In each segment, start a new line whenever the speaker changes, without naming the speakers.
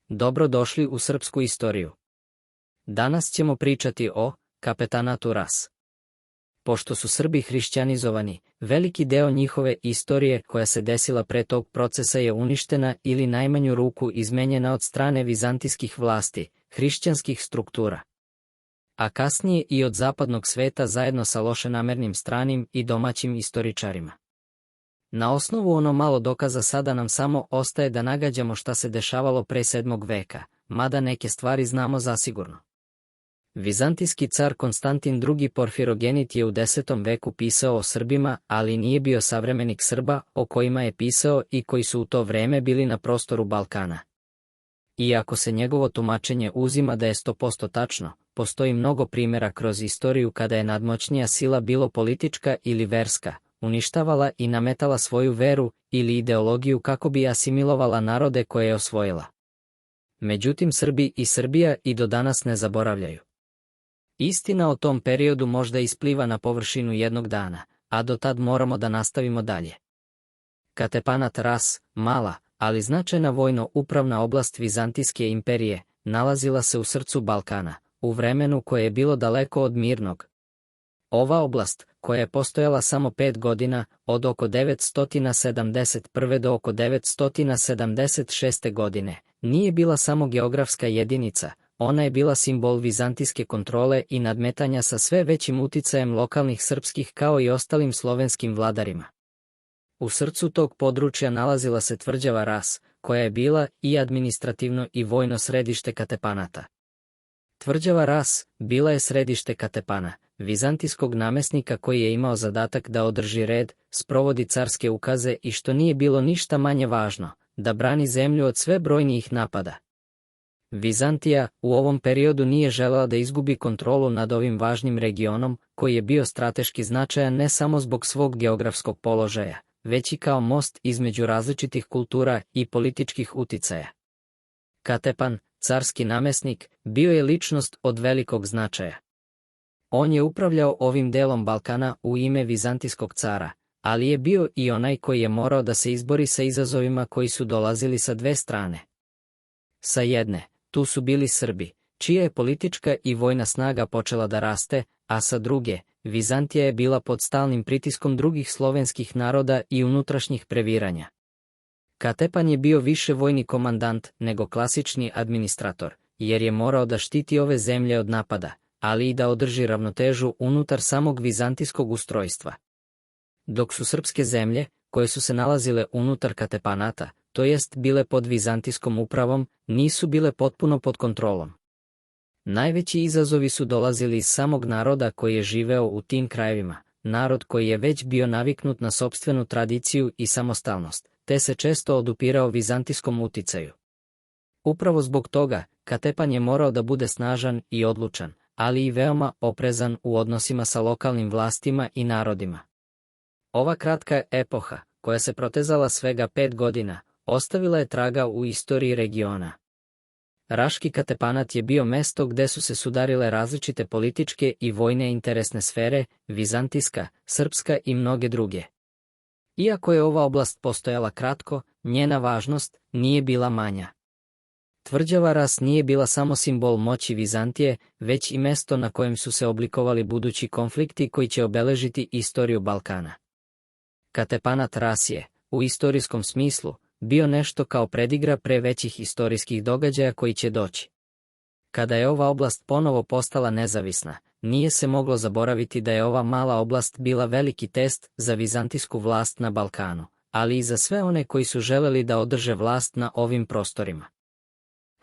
Dobro došli u srpsku istoriju. Danas ćemo pričati o kapetanatu Ras. Pošto su Srbi hrišćanizovani, veliki deo njihove istorije koja se desila pre tog procesa je uništena ili najmanju ruku izmenjena od strane vizantijskih vlasti, hrišćanskih struktura. A kasnije i od zapadnog sveta zajedno sa lošenamernim stranim i domaćim istoričarima. Na osnovu ono malo dokaza sada nam samo ostaje da nagađamo šta se dešavalo pre 7. veka, mada neke stvari znamo zasigurno. Vizantijski car Konstantin II Porfirogenit je u 10. veku pisao o Srbima, ali nije bio savremenik Srba o kojima je pisao i koji su u to vreme bili na prostoru Balkana. Iako se njegovo tumačenje uzima da je 100% tačno, postoji mnogo primjera kroz istoriju kada je nadmoćnija sila bilo politička ili verska, uništavala i nametala svoju veru ili ideologiju kako bi asimilovala narode koje je osvojila. Međutim, Srbi i Srbija i do danas ne zaboravljaju. Istina o tom periodu možda ispliva na površinu jednog dana, a do tad moramo da nastavimo dalje. Katepanat Ras, mala, ali značajna vojno-upravna oblast Vizantijske imperije, nalazila se u srcu Balkana, u vremenu koje je bilo daleko od mirnog. Ova oblast, koja je postojala samo 5 godina, od oko 971. do oko 976. godine, nije bila samo geografska jedinica, ona je bila simbol vizantijske kontrole i nadmetanja sa sve većim uticajem lokalnih srpskih kao i ostalim slovenskim vladarima. U srcu tog područja nalazila se tvrđava Ras, koja je bila i administrativno i vojno središte Katepanata. Tvrđava Ras bila je središte Katepana, vizantijskog namesnika koji je imao zadatak da održi red, sprovodi carske ukaze i što nije bilo ništa manje važno, da brani zemlju od sve brojnijih napada. Vizantija u ovom periodu nije želela da izgubi kontrolu nad ovim važnim regionom, koji je bio strateški značajan ne samo zbog svog geografskog položaja, već i kao most između različitih kultura i političkih uticaja. Katepan, carski namesnik, bio je ličnost od velikog značaja. On je upravljao ovim delom Balkana u ime vizantijskog cara, ali je bio i onaj koji je morao da se izbori sa izazovima koji su dolazili sa dve strane. Sa jedne, tu su bili Srbi, čija je politička i vojna snaga počela da raste, a sa druge, Vizantija je bila pod stalnim pritiskom drugih slovenskih naroda i unutrašnjih previranja. Katepan je bio više vojni komandant nego klasični administrator, jer je morao da štiti ove zemlje od napada, ali i da održi ravnotežu unutar samog vizantijskog ustrojstva. Dok su srpske zemlje, koje su se nalazile unutar Katepanata, to jest bile pod vizantijskom upravom, nisu bile potpuno pod kontrolom. Najveći izazovi su dolazili iz samog naroda koji je živeo u tim krajevima, narod koji je već bio naviknut na sopstvenu tradiciju i samostalnost, te se često odupirao vizantijskom uticaju. Upravo zbog toga, Katepan je morao da bude snažan i odlučan, ali i veoma oprezan u odnosima sa lokalnim vlastima i narodima. Ova kratka epoha, koja se protezala svega 5 godina, ostavila je traga u istoriji regiona. Raški Katepanat je bio mesto gde su se sudarile različite političke i vojne interesne sfere, vizantijska, srpska i mnoge druge. Iako je ova oblast postojala kratko, njena važnost nije bila manja. Tvrđava Ras nije bila samo simbol moći Vizantije, već i mesto na kojem su se oblikovali budući konflikti koji će obeležiti istoriju Balkana. Katepanat Ras je, u istorijskom smislu, bio nešto kao predigra pre većih istorijskih događaja koji će doći. Kada je ova oblast ponovo postala nezavisna, nije se moglo zaboraviti da je ova mala oblast bila veliki test za vizantijsku vlast na Balkanu, ali i za sve one koji su želeli da održe vlast na ovim prostorima.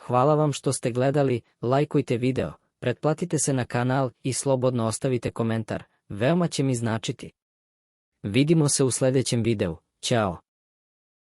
Hvala vam što ste gledali, lajkujte video, pretplatite se na kanal i slobodno ostavite komentar, veoma će mi značiti. Vidimo se u sljedećem videu, ćao.